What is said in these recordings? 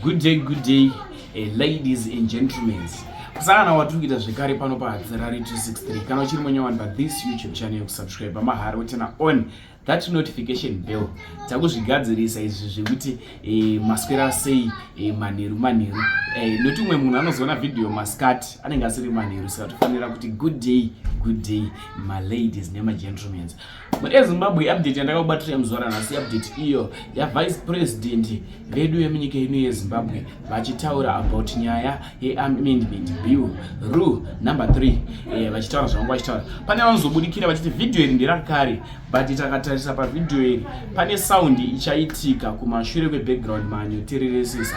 Good day, ladies and gentlemen. Kusana watukita zvekare pano paHadzirari 263. Kana uchiri mwenye pa this YouTube channel, subscribe mahara utena on that notification bell. Takuzvigadzirisa izvi zvekuti maswera sei manheru. Noti umwe munhu anozoona video maskati anenge asiri manheru, saka tofanira kuti good day my ladies nema gentlemen. MuZimbabwe update yandakakubatira muzora nhasi update iyo yaVice President vedu yemunyika ino yeZimbabwe vachitaura about nyaya yeamendment bill rule number 3 vachitaura zvavanga vachitaura. Pane vanozobudikira vachiti video iri nderakare, but takatarisa pavideo iri pane sound ichaitika kumashure kwebackground manyotereresesa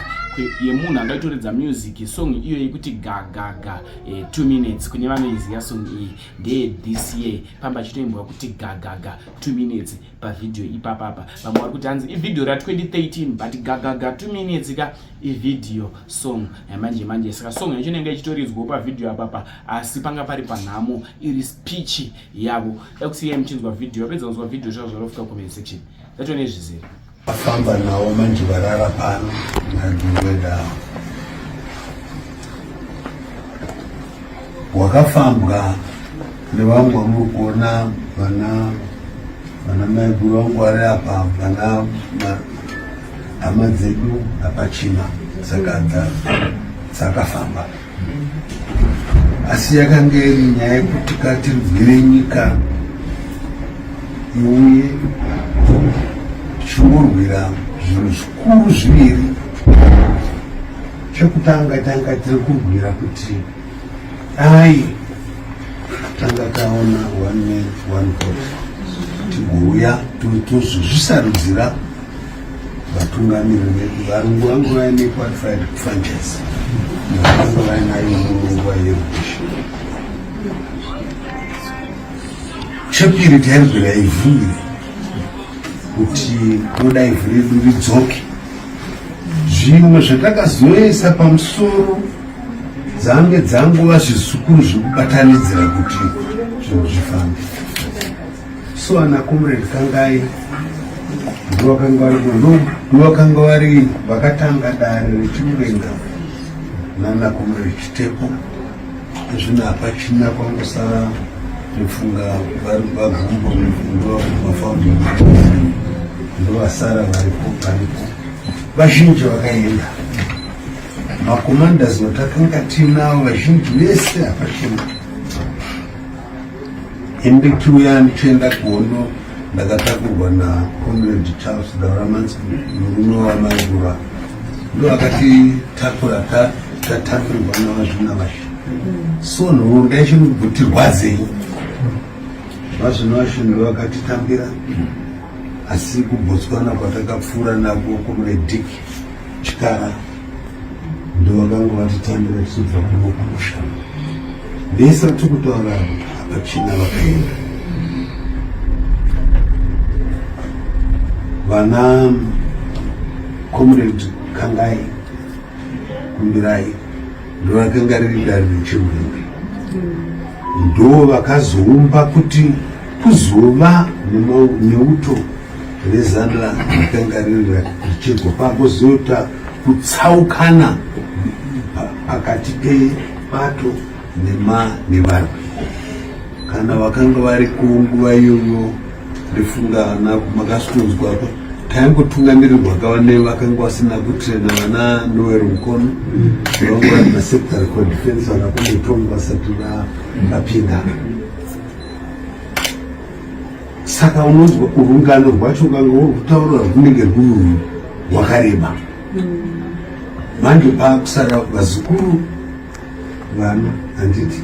yemunhu angaitoredza music song iyo yekuti gaga 2 minutes. Kune vanoiziva song iyi ndeye this year pamba chitoimbwa kuti gaga 2 minutes pavideo ipapapa. Vamwe vari kuti hanzi ivideo ra2013 but gaga 2 minutes ka ivideo song yamanje. Saka song yacho inenge ichitoridzwawo pavideo apapa, asi panga pari panhamo iri speech yavo. Ekusiya muchinzwa video apedza kunzwa video zvazvorofika comment section zvatone zvizere afamba nawo manje varara pano nadungweda wakafambwa nevamwe mukuona vana maiguru vangu vari apa vana hama dzedu apachina saka dzakafamba, asi yakanga iri nyaya yekuti katirwire nyika iuye tichingorwira zvinhu zvikuru zviviri. Chekutanga tanga tiri kurwira kuti dai tanga taona one man one vote, tigouya tozozvisarudzira vatungamiriri vedu. Varungu vangu vaine qualified franchise navanga vainayo munguva yerudisha. Chepiri tairwira ivhu iri kuti toda ivhu redu ridzoke. Zvimwe zvatakazoisa pamusoro dzange dzangova zvisukuru zvekubatanidzira kuti zvinhu zvifambe. So ana comrade Kangai ndovakanga vari vakatanga dare rechimuvenga nana comrade Chitepo. Zvino hapachina kwangosara ndifunga vari vagumbo ndovafaundi ndovasara varipo. Vazhinji vakaenda macommanders vatakanga tinavo vazhinji vese hapachina. Ende tiuya ndichienda kuhondo ndakatakurwa naComrade Charles Dauramanzi, murume wamaigura, ndo akatitakura tatakurirwa navazvina vashe. So nhoroondo yachinoguti rwadzei vazvina vashe ndo vakatitambira, asi kuBotswana kwatakapfuura nako Comrade Dick Chikara ndo vakanga vatitambira tichibva kunokusha. Ndese tikutaura hapachina vakaenda. Vana Comrade Kangai Kumbirai ndo vakanga riri dare rechimuvenga, ndo vakazoumba kuti kuzova neuto rezanla rakanga riri richibva pakozota kutsaukana pakati pepato nevarwi. Kana vakanga vari kunguva iyoyo ndifunga makasitonzwako taingotungamirirwa kavane vakanga vasina kutrena vana Noel Mukono vangu vari masecretary for defense vakakundotonga vasati vapinda. Saka unonzwa urungano rwacho kanga uri kutaura runenge rwuri rwakareba. Manje pakusara vazukuru vana handiti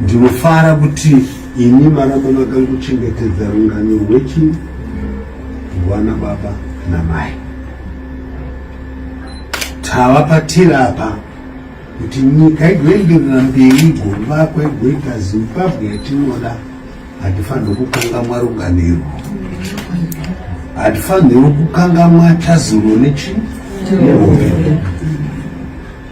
ndinofara kuti ini maramba makanguchengetedza rungano rwechi rwana baba namai. Tavapatira apa kuti nyika igoenderera mberi govakwa igoita Zimbabwe yatinoda. Hatifaniri kukangamwa runganiro, hatifaniri kukangamwa tazuro nechihope.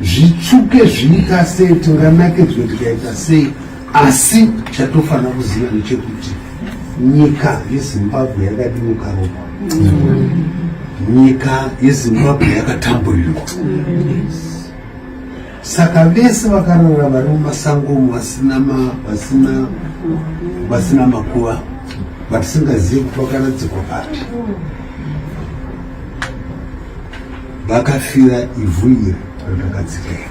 Zvitsvuke zviita sei, tinganakedzwe tikaita sei, asi chatofanira kuziva ndechekuti nyika yeZimbabwe yakadimuka ropa. nyika yeZimbabwe yakatamburirwa. Saka vese vakarara vari mumasango umu vasina makuva, vatisingazivi kuti vakaradzikwa papi, vakafira ivhu iri rakagadzika iri,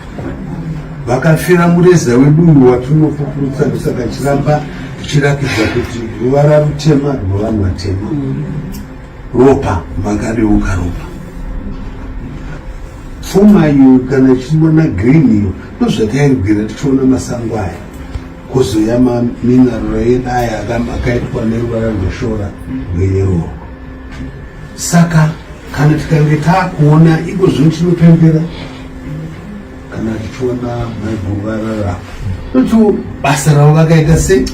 vakafira mureza wedu uyu watinofufurutsa. Ndosaka chiramba chichirakidza kuti ruvara rutema rwevanhu vatema, ropa makareuka ropa. Pfuma iyo kana ichiona green iyo ndozvatairwira tichiona masango aya, kozoya maminaralo edu aya akaitwa neruvara rweshora rweyero. Saka kana tikange taakuona ikozvo tinopembera kana tichiona maiguvarara kuti basa ravo vakaita sei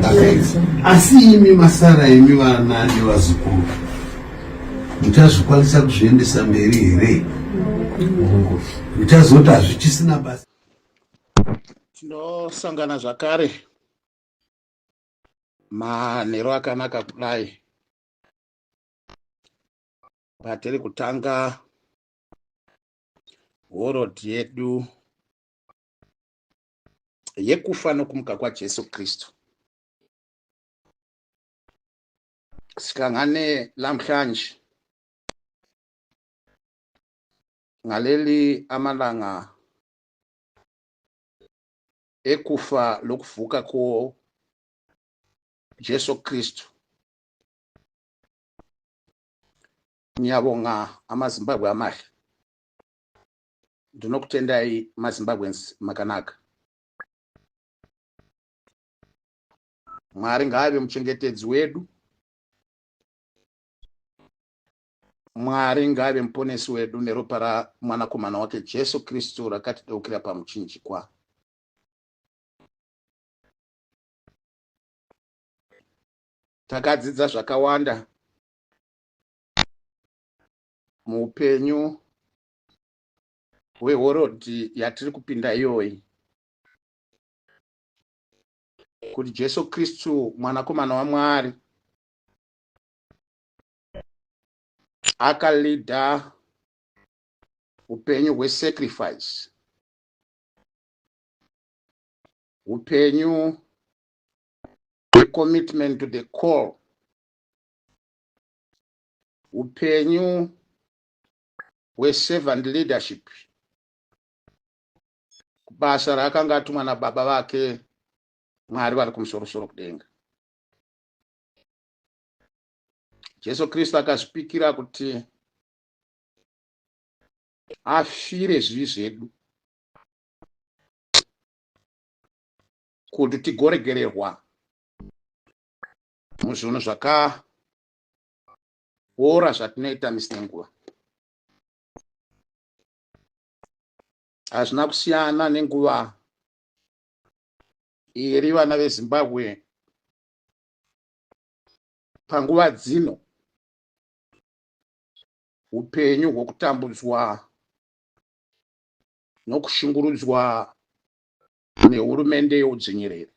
vakaita. Asi imi masara emi vana nevazukuru muchazvikwanisa kuzviendesa mberi here? Muchazoti hazvichisina basa. Tinosangana zvakare manhero akanaka kudai patiri kutanga horodhi yedu yekufa nokumuka kwaJesu Kristu. Sikangane lamhlanje ngaleli amalanga ekufa lokuvuka ko Jesu Kristu. Ngiyabonga amaZimbabwe amahle. Ndinokutendai maZimbabweans makanaka. Mwari ngave muchengetedzi wedu. Mwari ngave muponesi wedu neropa ramwanakomana wake Jesu Kristu rakatideukira pamuchinjikwa. Takadzidza zvakawanda muupenyu hwehorodhi yatiri kupinda iyoyi, kuti Jesu Kristu mwanakomana waMwari akalidha upenyu hwesacrifice, upenyu hwecommitment to the call, upenyu hweservant leadership, basa raakanga atumwa nababa vake Mwari vari kumusoro kudenga. Jesu Kristu akazvipikira kuti afire zvivi zvedu kuti tigoregererwa muzvinhu zvakaora zvatinoita misi nenguva. Hazvina kusiyana nenguva iri vana veZimbabwe panguva dzino upenyu hwokutambudzwa nokushungurudzwa nehurumende yeudzvinyiriri.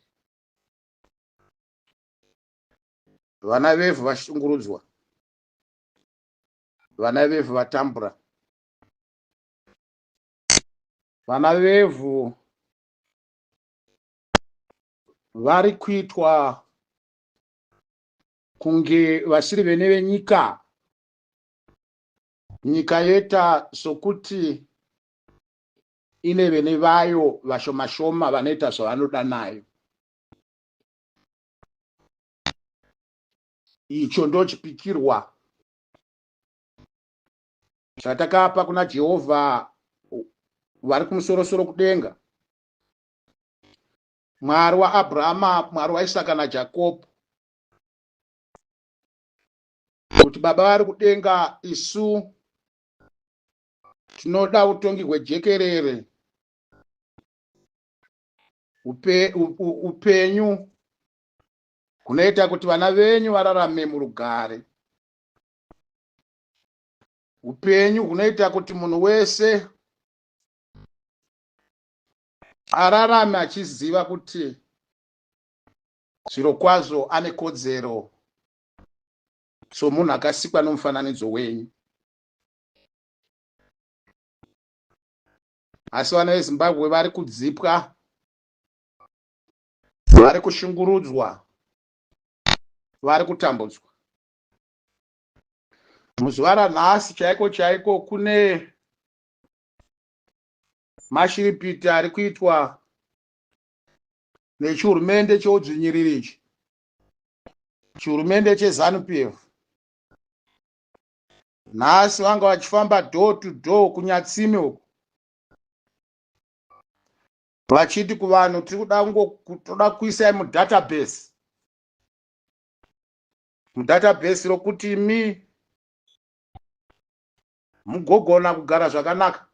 Vana vevhu vashungurudzwa, vana vevhu vatambura, vana vevhu vari kuitwa kunge vasiri vene venyika. Nyika yoita sokuti ine vene vayo vashoma vanoita zvavanoda nayo. Icho ndochipikirwa zvatakapa kuna Jehovha vari kumusoro kudenga, Mwari waAbhurahama, Mwari waIsaka naJakobho, kuti Baba vari kudenga, isu tinoda utongi hwejekerere, upenyu kunoita kuti vana venyu vararame murugare, upenyu kunoita kuti munhu wese ararame achiziva kuti zviro kwazvo ane kodzero somunhu akasikwa nomufananidzo wenyu. asi vana vezimbabwe vari kudzipwa, vari kushungurudzwa, vari kutambudzwa. Muzuva ranhasi chaiko chaiko kune mashiripiti ari kuitwa nechihurumende cheudzvinyiriri ichi, chihurumende cheZANU-PF. Nhasi vanga vachifamba door to door kunyatsime uku, vachiti kuvanhu toda kuisai mudatabase, mudatabase rokuti imi mugogona kugara zvakanaka.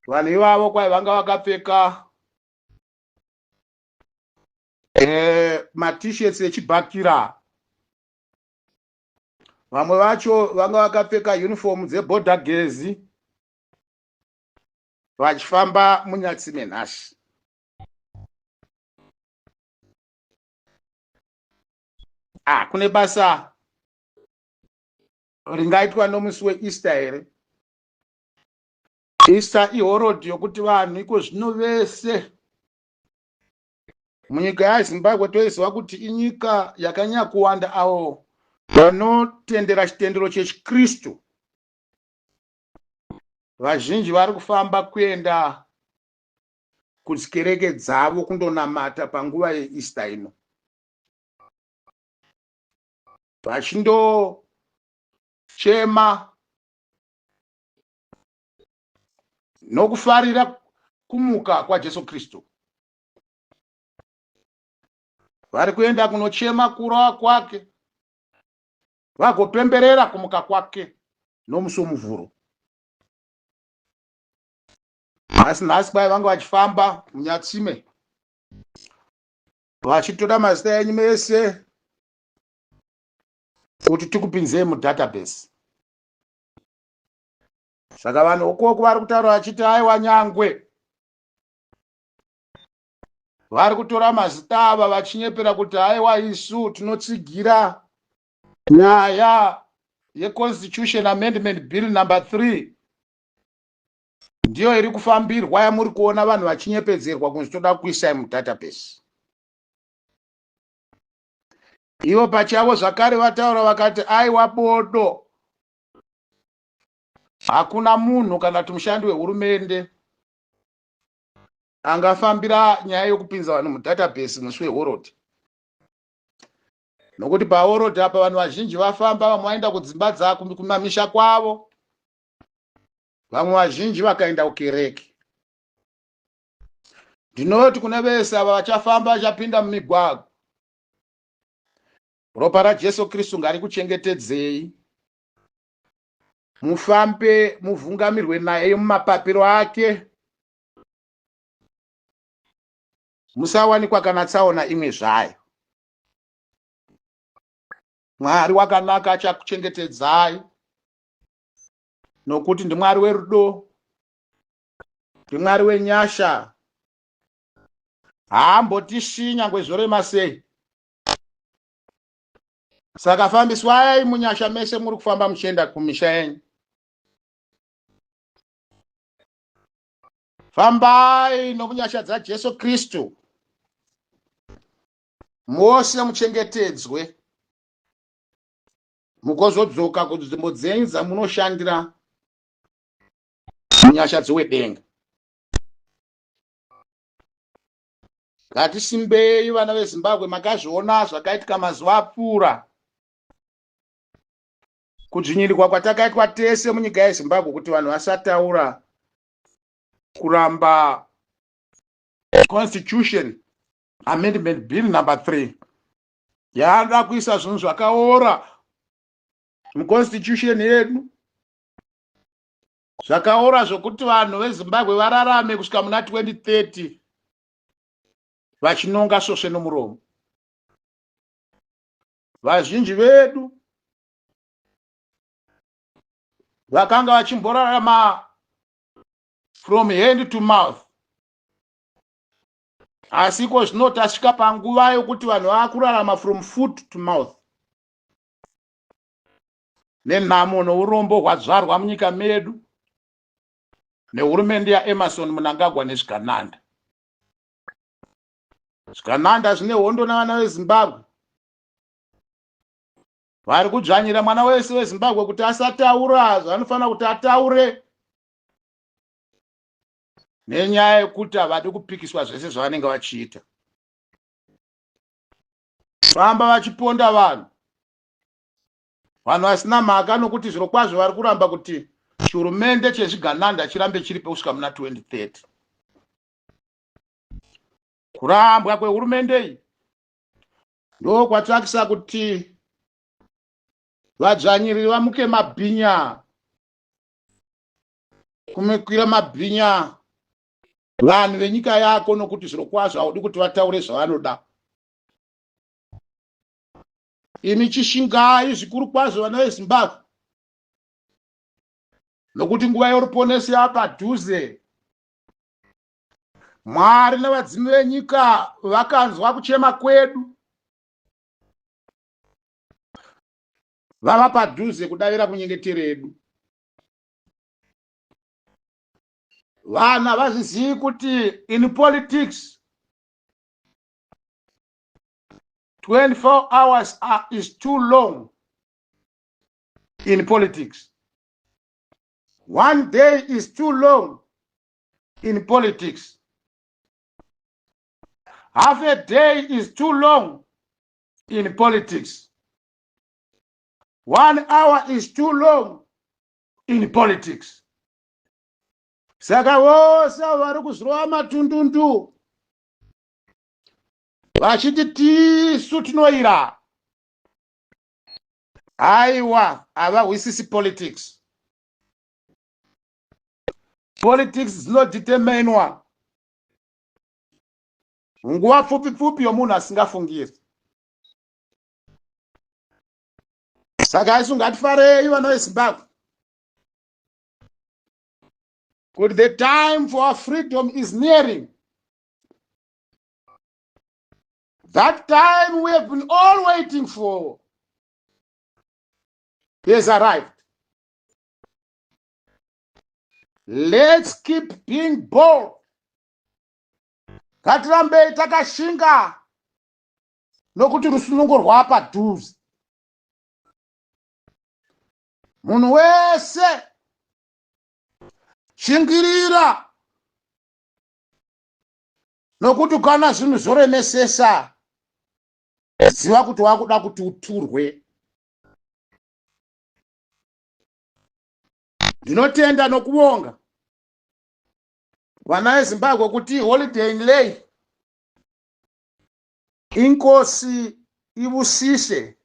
Vanhu ivavo kwai vanga vakapfeka matisheti echibhakira, vamwe vacho vanga vakapfeka uniform dzebhodha gezi, vachifamba munyatsime nhasi. Kune basa ringaitwa nomusi weEaster here. Easter ihorodhi yokuti vanhu iko zvino vese munyika yaZimbabwe toiziva kuti inyika yakanyanya kuwanda avo vanotendera chitendero chechiKristu. Vazhinji vari kufamba kuenda kudzikereke dzavo kundonamata panguva yeEaster ino, vachindochema nokufarira kumuka kwaJesu Kristu. Vari kuenda kunochema kurowa kwake, vagopemberera kumuka kwake nomusi womuvhuro. Asi nhasi kwai vanga vachifamba munyatsime vachitora mazita enyu mese kuti tikupinzei mudatabase. Saka vanhu ukoko vari kutaura vachiti aiwa nyangwe, vari kutora mazita ava vachinyepera kuti aiwa isu tinotsigira nyaya yeConstitution Amendment Bill number 3 ndiyo iri kufambirwa, yamuri kuona vanhu vachinyepedzerwa kunzi toda kuisai mudatabase. Ivo pachavo zvakare vataura vakati aiwa bodo, hakuna munhu kana kuti mushandi wehurumende angafambira nyaya yokupinza vanhu mudatabase musi wehorodhi. Nokuti pahorodhi apa vanhu vazhinji vafamba, vamwe vaenda kudzimba dzavo kumamisha kwavo, vamwe vazhinji vakaenda kukereke. Ndinoti kune vese ava vachafamba vachapinda mumigwagwa, ropa raJesu Kristu ngarikuchengetedzei. Mufambe muvhungamirwe naye mumapapiro ake, musawanikwa kana tsaona imwe zvayo. Mwari wakanaka achakuchengetedzai, nokuti ndiMwari werudo, ndiMwari wenyasha, haambotishii nyangwe zorema sei. Saka fambiswai munyasha mese muri kufamba muchienda kumisha yenyu. Fambai nomunyasha dzaJesu Kristu, mose muchengetedzwe, mukozodzoka kunzvimbo dzenyu dzamunoshandira munyasha dzewedenga. Ngatisimbei vana veZimbabwe, makazviona zvakaitika mazuva apfuura, kudzvinyirirwa kwatakaitwa tese munyika yeZimbabwe kuti vanhu vasataura kuramba Constitution Amendment Bill number 3 yaada kuisa zvinhu zvakaora muConstitution yedu, zvakaora zvokuti vanhu veZimbabwe vararame kusvika muna 2030 vachinonga svosve nomuromo. Vazhinji vedu vakanga vachimborarama from hand to mouth, asi ko zvino tasvika panguva yokuti vanhu vakurarama from foot to mouth. Nenhamo nourombo hwadzvarwa munyika medu, nehurumende yaEmerson Mnangagwa nezvikananda. Zvikananda zvine hondo navana veZimbabwe vari kudzvanyira mwana wese weZimbabwe kuti asataura zvanofanira kuti ataure, nenyaya yekuti havadi kupikiswa zvese zvavanenge vachiita. Ramba vachiponda vanhu vasina mhaka, nokuti zviro kwazvo vari kuramba kuti chihurumende chezvigananda chirambe chiripo kusvika muna 2030. Kurambwa kwehurumende iyi ndo kwatsvakisa kuti vadzvanyiriri vamuke mabhinya, kumekwira mabhinya vanhu venyika yako, nokuti zviro kwazvo haudi kuti vataure zvavanoda. Imi chishingai zvikuru kwazvo vana veZimbabwe, nokuti nguva yoruponesi yapadhuze. Mwari nevadzimi venyika vakanzwa kuchema kwedu, vava padhuze kudavira kunyengetero yedu. Vanhu havazvizivi kuti in politics 24 hours is too long. In politics, 1 day is too long. In politics, half a day is too long. In politics, 1 hour is too long. In politics. Saka vose vari kuzurova matundundu vachiti tisu tinoira, aiwa havahwisisi politics. Politics dzinodeterminwa nguva pfupi yomunhu asingafungiri. Saka isu ngatifarei vana veZimbabwe kuti the time for our freedom is nearing. That time we have been all waiting for has arrived. Let's keep being bold. Ngatirambei takashinga, nokuti rusunungo rwapadhuze. Munhu wese shingirira, nokuti kana zvinhu zvoremesesa, ziva kuti wakuda kuti uturwe. Ndinotenda nokuvonga vana veZimbabwe kuti holiday lay inkosi ibusise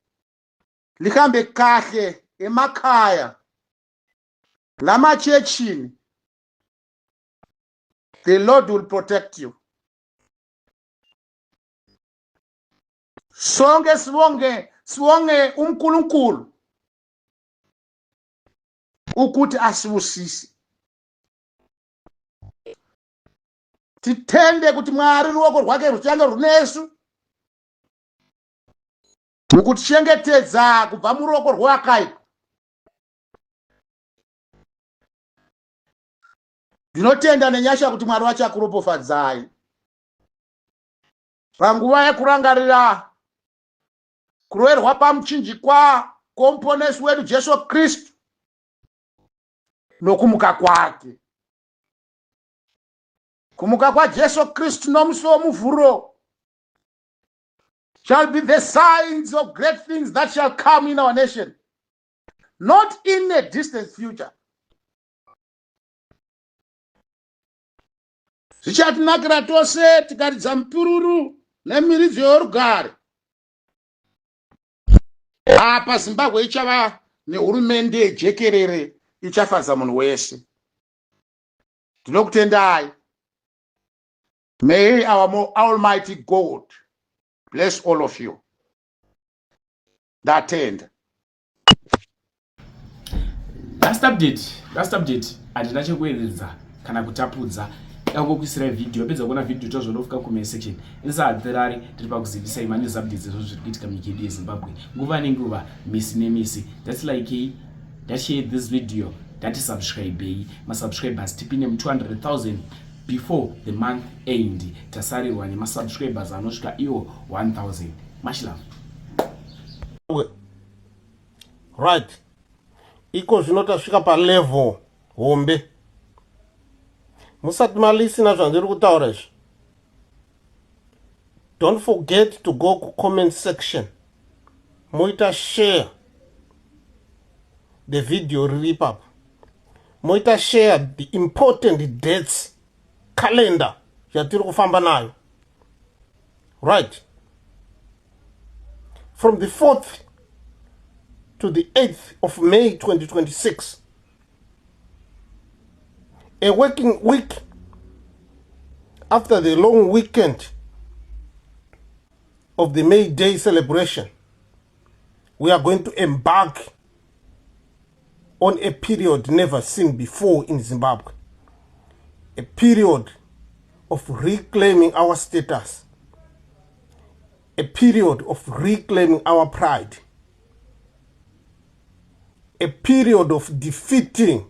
lihambe kahle emakaya lamachechini. The Lord will protect you. Sonke sibonge uNkulunkulu ukuthi asibusise. Titende kuti Mwari ruoko rwake ruchange runesu mukutichengetedza kubva muruoko rwakaipa. Ndinotenda nenyasha kuti Mwari vachakuropofadzai panguva yekurangarira kuroverwa pamuchinjikwa kwomuponesi wedu Jesu Kristu nokumuka kwake. Kumuka kwa Jesu Kristu nomusi womuvhuro shall be the signs of great things that shall come in our nation, not in a distant future. Zvichatinakira tose tikaridza mupururu nemiridzo yorugare. Apa Zimbabwe ichava nehurumende jekerere, ichafadza munhu wese. Ndinokutendai. May our Almighty God bless all of you. Ndatenda. Last update handina chekueredza kana kutapudza. Yangokuisira video, pedza kuona video tozvonofika comment section. Inisa tiri pakuzivisai manews updates zviri kuitika munyika yeZimbabwe nguva nenguva, misi nemisi. That's like that share this video ndati subscribei masubscribers tipinde 200,000 before the month end. Tasarirwa nemasubscribers anosvika iwo 1000. Much love. Right, iko zvino tasvika palevel hombe. Musati malisina zvandiri kutaura izvi, don't forget to go to comment section moita share the video riri ipapo, moita share the important dates calendar yatiri kufamba nayo. Right, from the 4th to the 8th of May 2026, a working week after the long weekend of the May Day celebration, we are going to embark on a period never seen before in Zimbabwe, a period of reclaiming our status, a period of reclaiming our pride, a period of defeating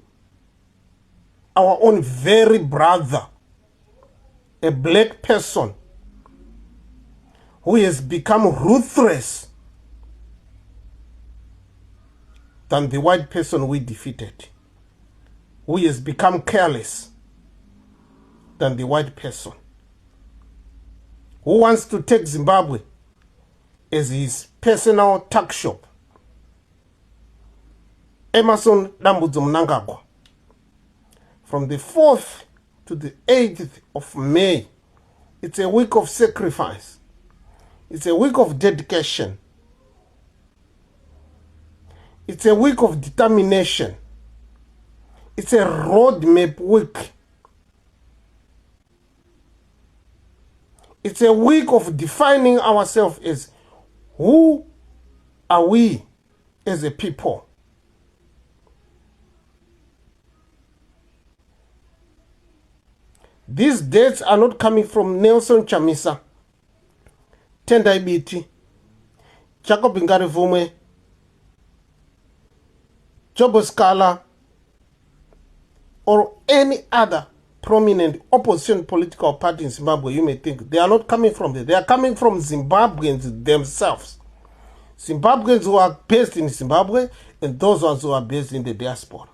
our own very brother, a black person who has become ruthless than the white person we defeated, who has become careless than the white person, who wants to take Zimbabwe as his personal tuck shop. Emmerson Dambudzo Mnangagwa. From the 4th to the 8th of May, it's a week of sacrifice. It's a week of dedication. It's a week of determination. It's a roadmap week. It's a week of defining ourselves as who are we as a people. These dates are not coming from Nelson Chamisa, Tendai Biti, Jacob Ngarivume, Jobo Scala, or any other prominent opposition political party in Zimbabwe. You may think they are not coming from there. They are coming from Zimbabweans themselves. Zimbabweans who are based in Zimbabwe and those ones who are based in the diaspora.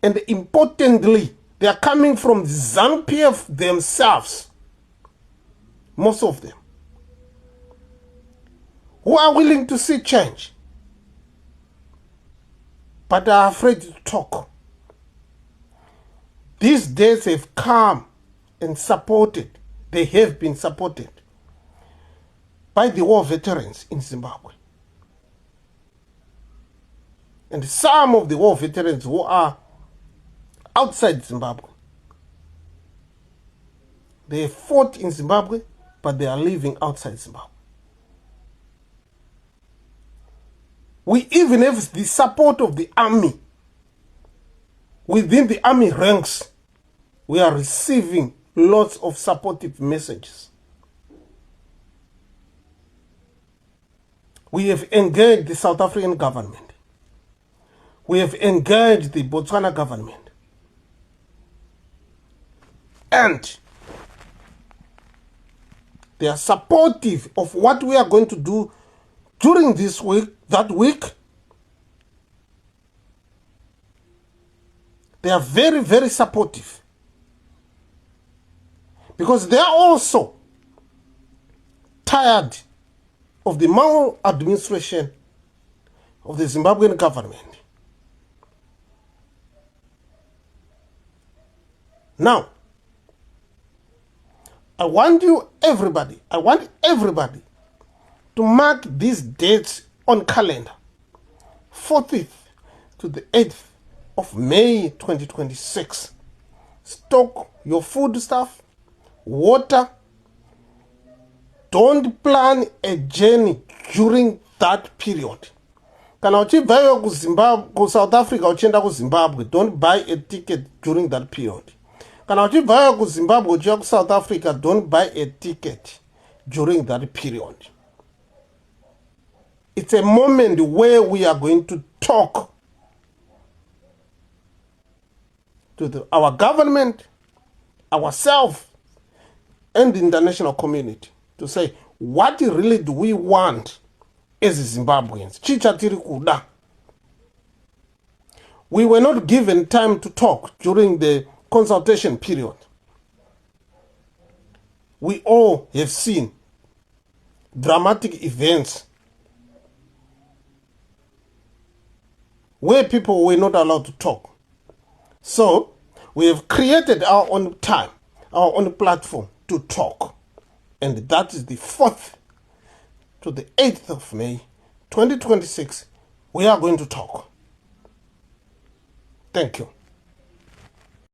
And importantly, they are coming from the ZANU-PF themselves, most of them, who are willing to see change, but are afraid to talk. These days have come and supported, they have been supported by the war veterans in Zimbabwe. And some of the war veterans who are outside Zimbabwe. They fought in Zimbabwe, but they are living outside Zimbabwe. We even have the support of the army. Within the army ranks, we are receiving lots of supportive messages. We have engaged the South African government. We have engaged the Botswana government. And they are supportive of what we are going to do during this week, that week. They are very, very supportive. Because they are also tired of the maladministration of the Zimbabwean government. Now, I want everybody to mark these dates on calendar. 4th to the 8th of May 2026. Stock your food stuff, water. Don't plan a journey during that period. Kana uchibvayo ku South Africa uchienda ku Zimbabwe, don't buy a ticket during that period. Kana uchibvayo ku Zimbabwe uchienda ku South Africa, don't buy a ticket during that period. It's a moment where we are going to talk to our government, ourselves, and the international community to say, what really do we want as Zimbabweans? Chichatiri kuda. We were not given time to talk during the consultation period. We all have seen dramatic events where people were not allowed to talk. So we have created our own time, our own platform to talk. And that is the 4th to the 8th of May, 2026. We are going to talk. Thank you.